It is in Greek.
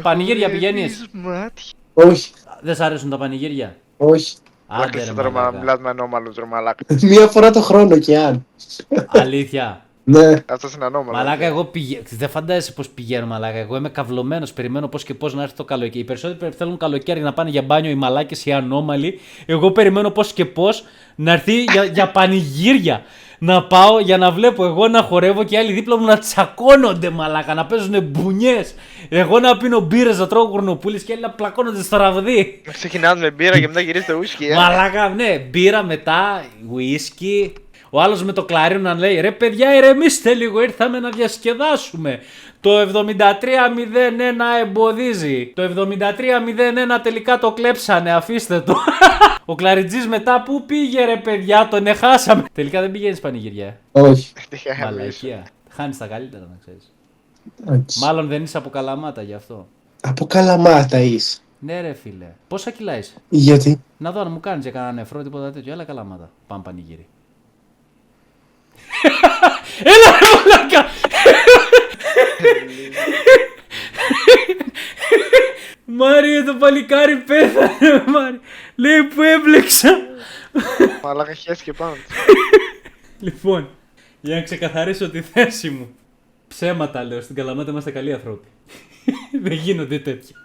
Πανηγύρια πηγαίνεις? Όχι. Δεν σ' αρέσουν τα πανηγύρια? Όχι. Άντε ρε τώρα μαλάκα. μιλάς με ανώμαλους ρε μαλάκα. Μία φορά το χρόνο και αν. Αλήθεια. Ναι. Αυτός είναι ανώμαλος. Μαλάκα, εγώ πηγαίνω. Δεν φαντάζεσαι πώς πηγαίνω, μαλάκα. Εγώ είμαι καυλωμένος. Περιμένω πώς και πώς να έρθει το καλοκαίρι. Οι περισσότεροι θέλουν καλοκαίρι να πάνε για μπάνιο, οι μαλάκες, οι ανώμαλοι. Εγώ περιμένω πώς και πώς να έρθει για πανηγύρια. Να πάω για να βλέπω εγώ να χορεύω και άλλοι δίπλα μου να τσακώνονται, μαλάκα. Να παίζουν μπουνιές. Εγώ να πίνω μπύρες, να τρώω γουρνοπούλες και άλλοι να πλακώνονται στο ραβδί. Ξεκινάς με μπύρα και μετά γυρίζετε ουίσκι. Μαλάκα, ναι, μπύρα μετά, ουίσκι. Ο άλλος με το κλαρίνο να λέει ρε παιδιά, ηρεμήστε λίγο, ήρθαμε να διασκεδάσουμε. Το 73-01 εμποδίζει. Το 73-01 τελικά το κλέψανε, αφήστε το. Ο κλαριτζής μετά που πήγε ρε παιδιά, τον εχάσαμε. Τελικά δεν πηγαίνεις πανηγυριά. Όχι. Μαλακία. Χάνεις τα καλύτερα να ξέρεις. Εντάξει. Μάλλον δεν είσαι από Καλαμάτα γι' αυτό. Από Καλαμάτα είσαι. Ναι ρε φίλε. Πόσα κιλά είσαι? Γιατί? Να δω αν μου κάνεις για κανένα νεφρό τίποτα τέτοιο. Έλα Καλαμάτα. Πάμε πανηγύρι. Έλα ρε μαλάκα! Μάριε το παλικάρι πέθανε Μάριε. Λέει που έμπλεξα. Μαλάκα χέστηκε πάνω. Λοιπόν, για να ξεκαθαρίσω τη θέση μου. Ψέματα λέω, στην Καλαμάτα είμαστε καλοί ανθρώποι. Δεν γίνονται τέτοια.